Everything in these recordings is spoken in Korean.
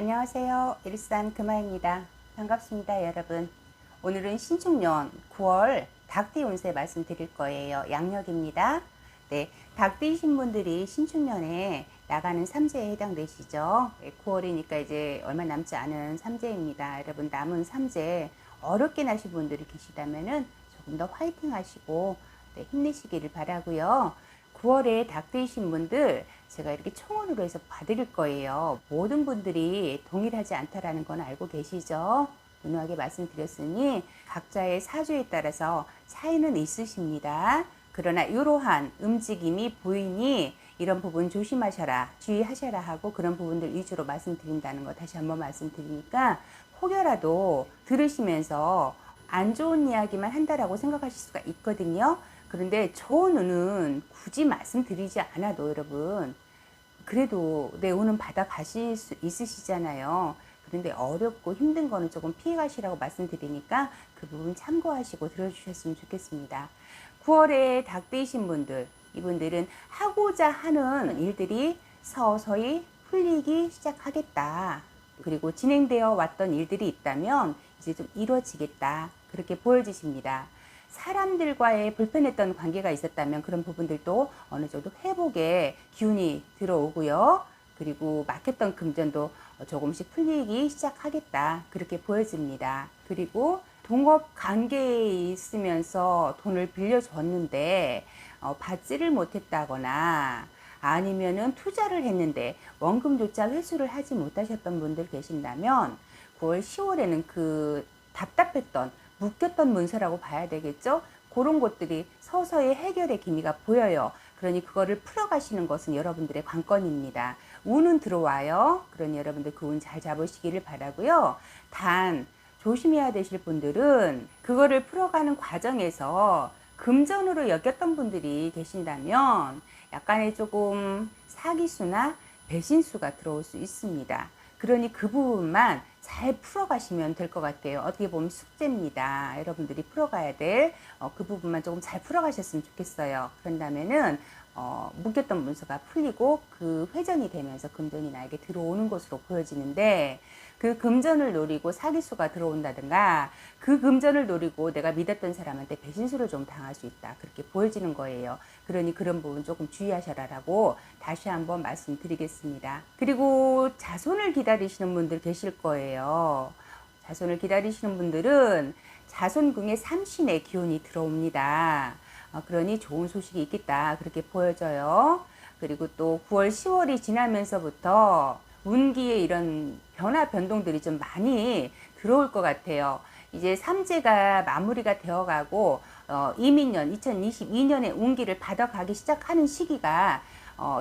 안녕하세요. 일산 금아입니다. 반갑습니다, 여러분. 오늘은 신축년 9월 닭띠 운세 말씀드릴 거예요. 양력입니다. 네, 닭띠이신 분들이 신축년에 나가는 삼재에 해당되시죠. 9월이니까 이제 얼마 남지 않은 삼재입니다. 여러분, 남은 삼재 어렵게 나신 분들이 계시다면은 조금 더 화이팅 하시고 힘내시기를 바라고요. 9월에 닭띠이신 분들 제가 이렇게 총원으로 해서 봐드릴 거예요. 모든 분들이 동일하지 않다라는 건 알고 계시죠? 분명하게 말씀드렸으니 각자의 사주에 따라서 차이는 있으십니다. 그러나 이러한 움직임이 보이니 이런 부분 조심하셔라, 주의하셔라 하고 그런 부분들 위주로 말씀드린다는 거 다시 한번 말씀드리니까 혹여라도 들으시면서 안 좋은 이야기만 한다라고 생각하실 수가 있거든요. 그런데 좋은 운은 굳이 말씀드리지 않아도 여러분 그래도 내 운은 받아 가실 수 있으시잖아요. 그런데 어렵고 힘든 거는 조금 피해 가시라고 말씀드리니까 그 부분 참고하시고 들어주셨으면 좋겠습니다. 9월에 닭띠이신 분들, 이분들은 하고자 하는 일들이 서서히 풀리기 시작하겠다. 그리고 진행되어 왔던 일들이 있다면 이제 좀 이루어지겠다. 그렇게 보여지십니다. 사람들과의 불편했던 관계가 있었다면 그런 부분들도 어느 정도 회복의 기운이 들어오고요. 그리고 막혔던 금전도 조금씩 풀리기 시작하겠다. 그렇게 보여집니다. 그리고 동업 관계에 있으면서 돈을 빌려줬는데 받지를 못했다거나 아니면은 투자를 했는데 원금조차 회수를 하지 못하셨던 분들 계신다면 9월, 10월에는 그 답답했던 묶였던 문서라고 봐야 되겠죠? 그런 것들이 서서히 해결의 기미가 보여요. 그러니 그거를 풀어가시는 것은 여러분들의 관건입니다. 운은 들어와요. 그러니 여러분들 그 운 잘 잡으시기를 바라고요. 단 조심해야 되실 분들은 그거를 풀어가는 과정에서 금전으로 여겼던 분들이 계신다면 약간의 조금 사기수나 배신수가 들어올 수 있습니다. 그러니 그 부분만 잘 풀어가시면 될 것 같아요. 어떻게 보면 숙제입니다. 여러분들이 풀어가야 될 그 부분만 조금 잘 풀어가셨으면 좋겠어요. 그런다면은 묶였던 문서가 풀리고 그 회전이 되면서 금전이 나에게 들어오는 것으로 보여지는데 그 금전을 노리고 사기수가 들어온다든가 그 금전을 노리고 내가 믿었던 사람한테 배신수를 좀 당할 수 있다. 그렇게 보여지는 거예요. 그러니 그런 부분 조금 주의하셔라라고 다시 한번 말씀드리겠습니다. 그리고 자손을 기다리시는 분들 계실 거예요. 자손을 기다리시는 분들은 자손궁에 삼신의 기운이 들어옵니다. 그러니 좋은 소식이 있겠다. 그렇게 보여져요. 그리고 또 9월, 10월이 지나면서부터 운기에 이런 변화 변동들이 좀 많이 들어올 것 같아요. 이제 삼재가 마무리가 되어가고 이민년 2022년의 운기를 받아가기 시작하는 시기가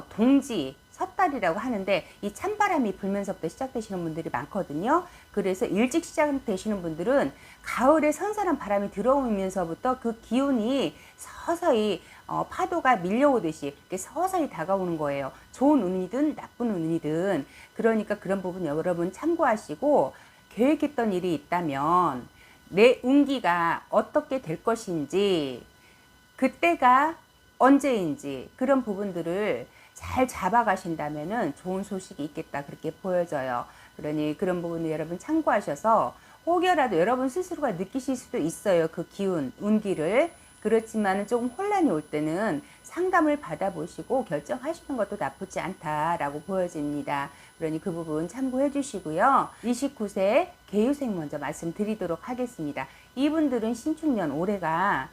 동지 섣달이라고 하는데 이 찬바람이 불면서부터 시작되시는 분들이 많거든요. 그래서 일찍 시작되시는 분들은 가을에 선선한 바람이 들어오면서부터 그 기운이 서서히 파도가 밀려오듯이 서서히 다가오는 거예요. 좋은 운이든 나쁜 운이든. 그러니까 그런 부분 여러분 참고하시고 계획했던 일이 있다면 내 운기가 어떻게 될 것인지 그때가 언제인지 그런 부분들을 잘 잡아가신다면은 좋은 소식이 있겠다. 그렇게 보여져요. 그러니 그런 부분을 여러분 참고하셔서 혹여라도 여러분 스스로가 느끼실 수도 있어요. 그 기운, 운기를. 그렇지만 조금 혼란이 올 때는 상담을 받아보시고 결정하시는 것도 나쁘지 않다라고 보여집니다. 그러니 그 부분 참고해 주시고요. 29세 개유생 먼저 말씀드리도록 하겠습니다. 이분들은 신축년 올해가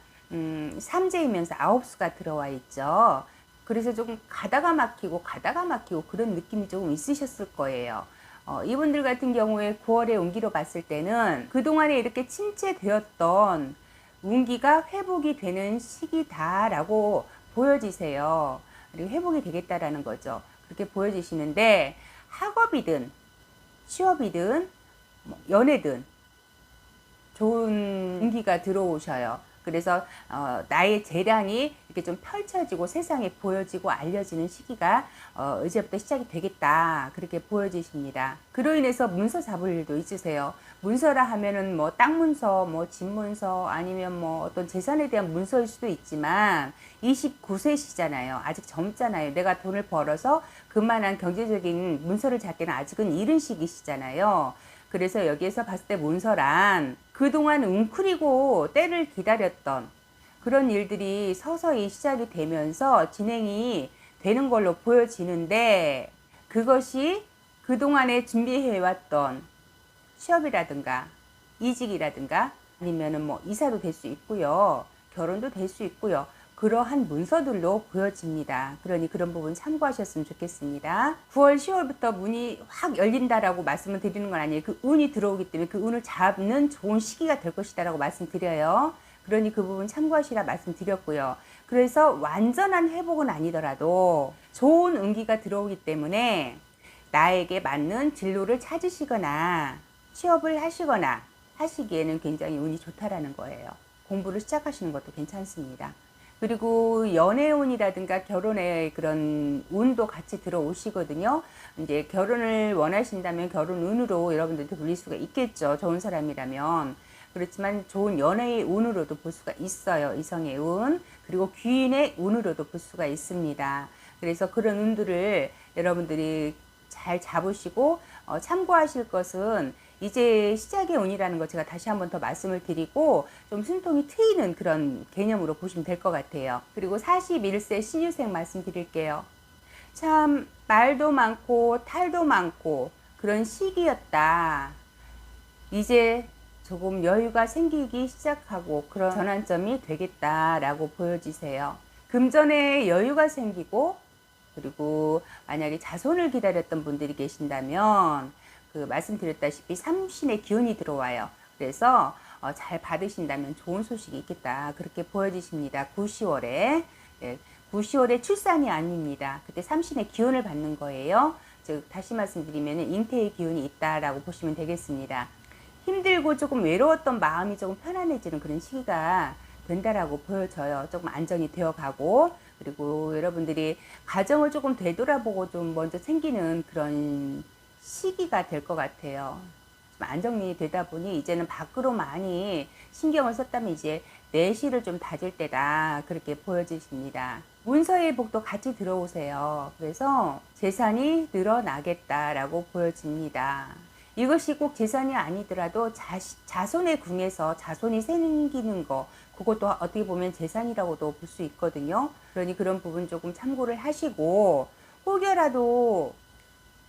삼재이면서 아홉수가 들어와 있죠. 그래서 조금 가다가 막히고 그런 느낌이 조금 있으셨을 거예요. 이분들 같은 경우에 9월에 운기로 봤을 때는 그동안에 이렇게 침체되었던 운기가 회복이 되는 시기다라고 보여지세요. 그리고 회복이 되겠다라는 거죠. 그렇게 보여지시는데 학업이든 취업이든 연애든 좋은 운기가 들어오셔요. 그래서 나의 재량이 이렇게 좀 펼쳐지고 세상에 보여지고 알려지는 시기가 이제부터 시작이 되겠다, 그렇게 보여지십니다. 그로 인해서 문서 잡을 일도 있으세요. 문서라 하면은 뭐 땅 문서, 뭐 집 문서, 아니면 뭐 어떤 재산에 대한 문서일 수도 있지만 29세시잖아요. 아직 젊잖아요. 내가 돈을 벌어서 그만한 경제적인 문서를 잡기는 아직은 이른 시기시잖아요. 그래서 여기에서 봤을 때 문서란 그동안 웅크리고 때를 기다렸던 그런 일들이 서서히 시작이 되면서 진행이 되는 걸로 보여지는데, 그것이 그동안에 준비해왔던 취업이라든가 이직이라든가 아니면은 뭐 이사도 될 수 있고요. 결혼도 될 수 있고요. 그러한 문서들로 보여집니다. 그러니 그런 부분 참고하셨으면 좋겠습니다. 9월, 10월부터 문이 확 열린다라고 말씀을 드리는 건 아니에요. 그 운이 들어오기 때문에 그 운을 잡는 좋은 시기가 될 것이다라고 말씀드려요. 그러니 그 부분 참고하시라 말씀드렸고요. 그래서 완전한 회복은 아니더라도 좋은 운기가 들어오기 때문에 나에게 맞는 진로를 찾으시거나 취업을 하시거나 하시기에는 굉장히 운이 좋다라는 거예요. 공부를 시작하시는 것도 괜찮습니다. 그리고 연애운이라든가 결혼의 그런 운도 같이 들어오시거든요. 이제 결혼을 원하신다면 결혼 운으로 여러분들한테 돌릴 수가 있겠죠. 좋은 사람이라면. 그렇지만 좋은 연애의 운으로도 볼 수가 있어요. 이성의 운. 그리고 귀인의 운으로도 볼 수가 있습니다. 그래서 그런 운들을 여러분들이 잘 잡으시고 참고하실 것은 이제 시작의 운이라는 거 제가 다시 한번 더 말씀을 드리고 좀 숨통이 트이는 그런 개념으로 보시면 될 것 같아요. 그리고 41세 신유생 말씀드릴게요. 참 말도 많고 탈도 많고 그런 시기였다. 이제 조금 여유가 생기기 시작하고 그런 전환점이 되겠다라고 보여지세요. 금전에 여유가 생기고, 그리고 만약에 자손을 기다렸던 분들이 계신다면 그 말씀드렸다시피 삼신의 기운이 들어와요. 그래서 잘 받으신다면 좋은 소식이 있겠다, 그렇게 보여지십니다. 9, 10월에 9, 10월에 출산이 아닙니다. 그때 삼신의 기운을 받는 거예요. 즉 다시 말씀드리면 잉태의 기운이 있다라고 보시면 되겠습니다. 힘들고 조금 외로웠던 마음이 조금 편안해지는 그런 시기가 된다라고 보여져요. 조금 안정이 되어 가고, 그리고 여러분들이 가정을 조금 되돌아보고 좀 먼저 생기는 그런 시기가 될 것 같아요. 좀 안정이 되다 보니 이제는 밖으로 많이 신경을 썼다면 이제 내실을 좀 다질 때다, 그렇게 보여지십니다. 문서의 복도 같이 들어오세요. 그래서 재산이 늘어나겠다라고 보여집니다. 이것이 꼭 재산이 아니더라도 자손의 궁에서 자손이 생기는 거, 그것도 어떻게 보면 재산이라고도 볼 수 있거든요. 그러니 그런 부분 조금 참고를 하시고, 혹여라도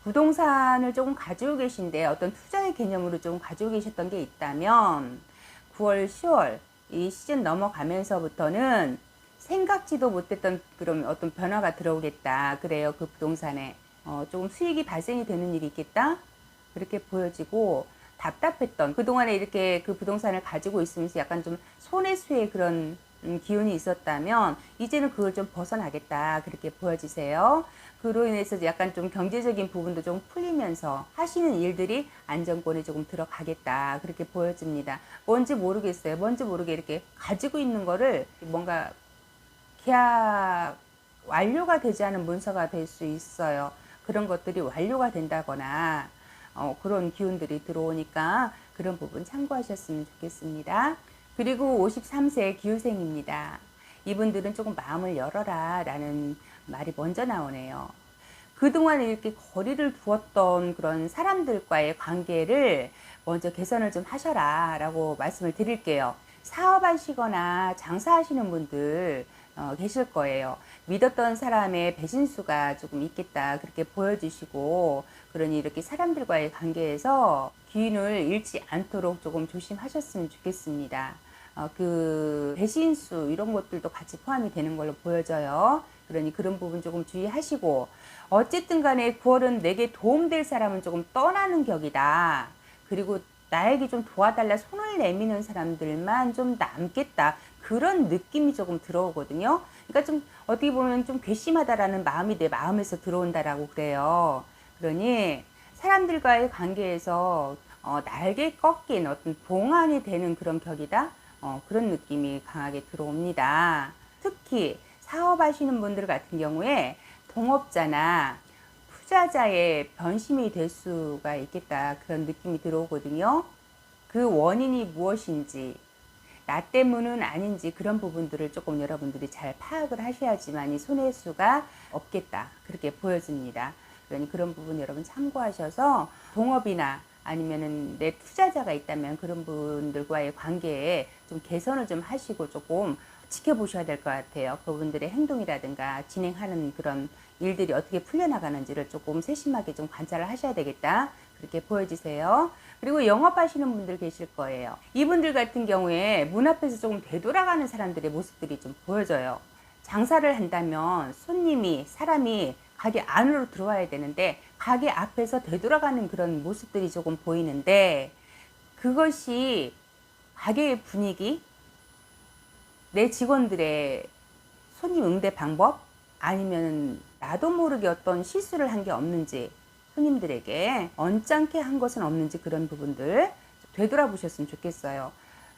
부동산을 조금 가지고 계신데 어떤 투자의 개념으로 좀 가지고 계셨던 게 있다면 9월, 10월 이 시즌 넘어가면서부터는 생각지도 못했던 그런 어떤 변화가 들어오겠다, 그래요. 그 부동산에 조금 수익이 발생이 되는 일이 있겠다, 그렇게 보여지고, 답답했던 그동안에 이렇게 그 부동산을 가지고 있으면서 약간 좀 손해수의 그런 기운이 있었다면 이제는 그걸 좀 벗어나겠다, 그렇게 보여지세요. 그로 인해서 약간 좀 경제적인 부분도 좀 풀리면서 하시는 일들이 안정권에 조금 들어가겠다, 그렇게 보여집니다. 뭔지 모르겠어요. 뭔지 모르게 이렇게 가지고 있는 거를 뭔가 계약 완료가 되지 않은 문서가 될 수 있어요. 그런 것들이 완료가 된다거나 그런 기운들이 들어오니까 그런 부분 참고하셨으면 좋겠습니다. 그리고 53세 기후생입니다. 이분들은 조금 마음을 열어라 라는 말이 먼저 나오네요. 그동안 이렇게 거리를 두었던 그런 사람들과의 관계를 먼저 개선을 좀 하셔라 라고 말씀을 드릴게요. 사업하시거나 장사하시는 분들 계실 거예요. 믿었던 사람의 배신수가 조금 있겠다, 그렇게 보여주시고, 그러니 이렇게 사람들과의 관계에서 기운을 잃지 않도록 조금 조심하셨으면 좋겠습니다. 그 배신수 이런 것들도 같이 포함이 되는 걸로 보여져요. 그러니 그런 부분 조금 주의하시고, 어쨌든 간에 9월은 내게 도움될 사람은 조금 떠나는 격이다. 그리고 나에게 좀 도와달라 손을 내미는 사람들만 좀 남겠다, 그런 느낌이 조금 들어오거든요. 그러니까 좀 어떻게 보면 좀 괘씸하다라는 마음이 내 마음에서 들어온다라고 그래요. 그러니 사람들과의 관계에서 날개 꺾인 어떤 봉황이 되는 그런 격이다, 그런 느낌이 강하게 들어옵니다. 특히 사업하시는 분들 같은 경우에 동업자나 투자자의 변심이 될 수가 있겠다, 그런 느낌이 들어오거든요. 그 원인이 무엇인지, 나 때문은 아닌지, 그런 부분들을 조금 여러분들이 잘 파악을 하셔야지만 이 손해수가 없겠다, 그렇게 보여집니다. 그러니 그런 부분 여러분 참고하셔서 동업이나 아니면은 내 투자자가 있다면 그런 분들과의 관계에 좀 개선을 좀 하시고 조금 지켜보셔야 될 것 같아요. 그분들의 행동이라든가 진행하는 그런 일들이 어떻게 풀려나가는지를 조금 세심하게 좀 관찰을 하셔야 되겠다, 그렇게 보여지세요. 그리고 영업하시는 분들 계실 거예요. 이분들 같은 경우에 문 앞에서 조금 되돌아가는 사람들의 모습들이 좀 보여져요. 장사를 한다면 손님이, 사람이 가게 안으로 들어와야 되는데 가게 앞에서 되돌아가는 그런 모습들이 조금 보이는데, 그것이 가게의 분위기, 내 직원들의 손님 응대 방법, 아니면 나도 모르게 어떤 실수를 한 게 없는지, 손님들에게 언짢게 한 것은 없는지, 그런 부분들 되돌아보셨으면 좋겠어요.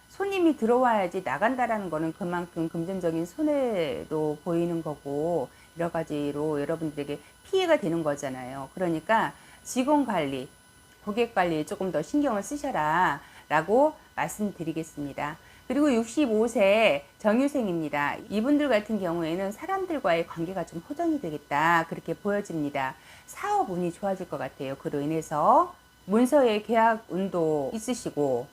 손님이 들어와야지 나간다라는 거는 그만큼 금전적인 손해도 보이는 거고 여러 가지로 여러분들에게 피해가 되는 거잖아요. 그러니까 직원 관리, 고객 관리에 조금 더 신경을 쓰셔라 라고 말씀드리겠습니다. 그리고 65세 정유생입니다. 이분들 같은 경우에는 사람들과의 관계가 좀 호전이 되겠다, 그렇게 보여집니다. 사업 운이 좋아질 것 같아요. 그로 인해서 문서의 계약 운도 있으시고,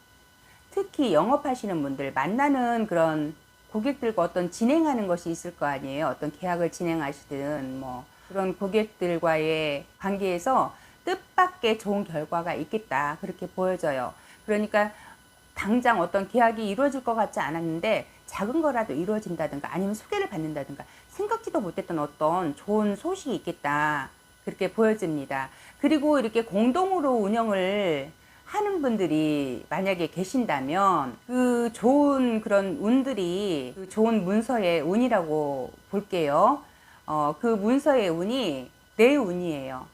특히 영업하시는 분들 만나는 그런 고객들과 어떤 진행하는 것이 있을 거 아니에요. 어떤 계약을 진행하시든 뭐 그런 고객들과의 관계에서 뜻밖의 좋은 결과가 있겠다, 그렇게 보여져요. 그러니까 당장 어떤 계약이 이루어질 것 같지 않았는데 작은 거라도 이루어진다든가 아니면 소개를 받는다든가 생각지도 못했던 어떤 좋은 소식이 있겠다, 그렇게 보여집니다. 그리고 이렇게 공동으로 운영을 하는 분들이 만약에 계신다면 그 좋은 그런 운들이 그 좋은 문서의 운이라고 볼게요. 그 문서의 운이 내 운이에요.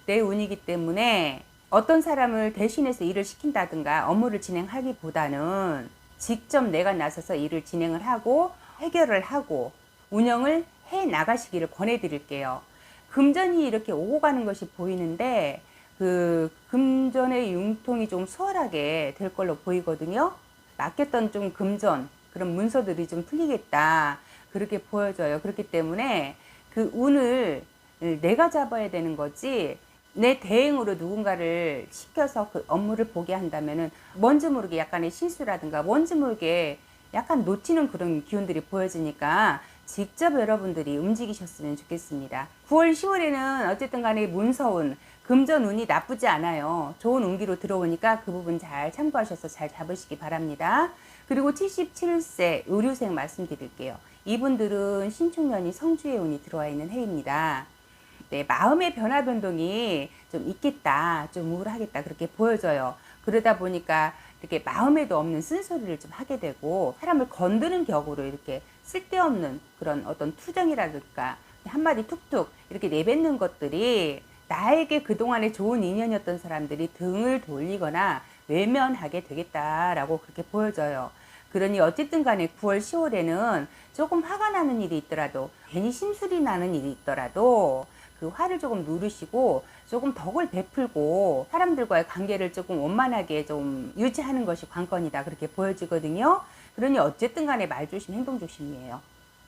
내 운이기 때문에 어떤 사람을 대신해서 일을 시킨다든가 업무를 진행하기보다는 직접 내가 나서서 일을 진행을 하고 해결을 하고 운영을 해 나가시기를 권해 드릴게요. 금전이 이렇게 오고 가는 것이 보이는데 그 금전의 융통이 좀 수월하게 될 걸로 보이거든요. 맡겼던 좀 금전, 그런 문서들이 좀 풀리겠다, 그렇게 보여져요. 그렇기 때문에 그 운을 내가 잡아야 되는 거지, 내 대행으로 누군가를 시켜서 그 업무를 보게 한다면은 뭔지 모르게 약간의 실수라든가 뭔지 모르게 약간 놓치는 그런 기운들이 보여지니까 직접 여러분들이 움직이셨으면 좋겠습니다. 9월, 10월에는 어쨌든 간에 문서운, 금전운이 나쁘지 않아요. 좋은 운기로 들어오니까 그 부분 잘 참고하셔서 잘 잡으시기 바랍니다. 그리고 77세 의류생 말씀드릴게요. 이분들은 신축년이 성주의 운이 들어와 있는 해입니다. 네, 마음의 변화 변동이 좀 있겠다, 좀 우울하겠다, 그렇게 보여져요. 그러다 보니까 이렇게 마음에도 없는 쓴소리를 좀 하게 되고 사람을 건드는 격으로 이렇게 쓸데없는 그런 어떤 투정이라든가 한마디 툭툭 이렇게 내뱉는 것들이 나에게 그동안에 좋은 인연이었던 사람들이 등을 돌리거나 외면하게 되겠다라고 그렇게 보여져요. 그러니 어쨌든 간에 9월, 10월에는 조금 화가 나는 일이 있더라도, 괜히 심술이 나는 일이 있더라도 그 화를 조금 누르시고 조금 덕을 베풀고 사람들과의 관계를 조금 원만하게 좀 유지하는 것이 관건이다, 그렇게 보여지거든요. 그러니 어쨌든 간에 말 조심, 행동 조심이에요.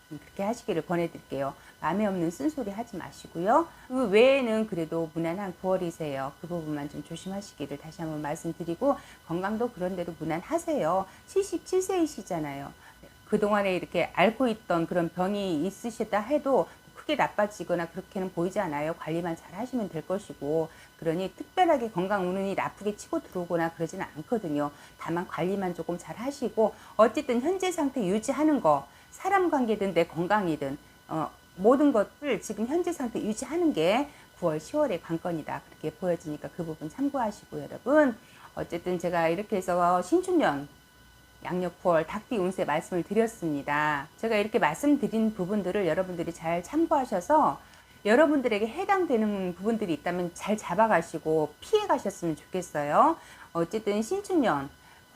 그렇게 하시기를 권해드릴게요. 마음에 없는 쓴소리 하지 마시고요. 그 외에는 그래도 무난한 9월이세요. 그 부분만 좀 조심하시기를 다시 한번 말씀드리고, 건강도 그런대로 무난하세요. 77세이시잖아요. 그동안에 이렇게 앓고 있던 그런 병이 있으시다 해도 크게 나빠지거나 그렇게는 보이지 않아요. 관리만 잘 하시면 될 것이고, 그러니 특별하게 건강 운이 나쁘게 치고 들어오거나 그러지는 않거든요. 다만 관리만 조금 잘 하시고, 어쨌든 현재 상태 유지하는 거, 사람 관계든 내 건강이든 모든 것을 지금 현재 상태 유지하는 게 9월, 10월의 관건이다, 그렇게 보여지니까 그 부분 참고하시고, 여러분 어쨌든 제가 이렇게 해서 신축년 양력 9월 닭띠 운세 말씀을 드렸습니다. 제가 이렇게 말씀드린 부분들을 여러분들이 잘 참고하셔서 여러분들에게 해당되는 부분들이 있다면 잘 잡아가시고 피해 가셨으면 좋겠어요. 어쨌든 신축년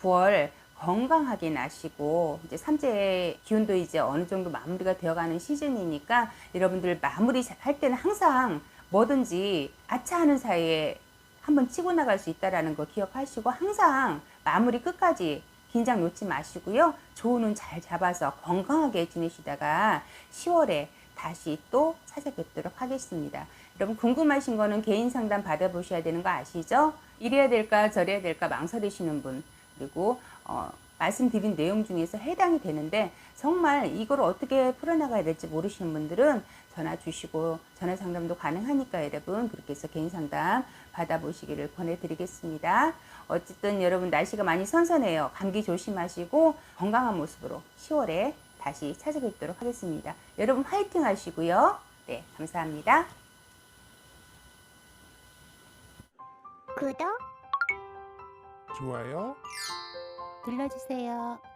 9월 건강하게 나시고 이제 3재 기운도 이제 어느 정도 마무리가 되어가는 시즌이니까 여러분들 마무리 할 때는 항상 뭐든지 아차하는 사이에 한번 치고 나갈 수 있다라는 거 기억하시고 항상 마무리 끝까지 긴장 놓지 마시고요. 좋은 운 잘 잡아서 건강하게 지내시다가 10월에 다시 또 찾아뵙도록 하겠습니다. 여러분 궁금하신 거는 개인 상담 받아보셔야 되는 거 아시죠? 이래야 될까 저래야 될까 망설이시는 분, 그리고 말씀드린 내용 중에서 해당이 되는데 정말 이걸 어떻게 풀어나가야 될지 모르시는 분들은 전화 주시고 전화 상담도 가능하니까 여러분 그렇게 해서 개인 상담 받아보시기를 권해드리겠습니다. 어쨌든 여러분 날씨가 많이 선선해요. 감기 조심하시고 건강한 모습으로 10월에 다시 찾아뵙도록 하겠습니다. 여러분 화이팅 하시고요. 네, 감사합니다. 구독 좋아요 눌러주세요.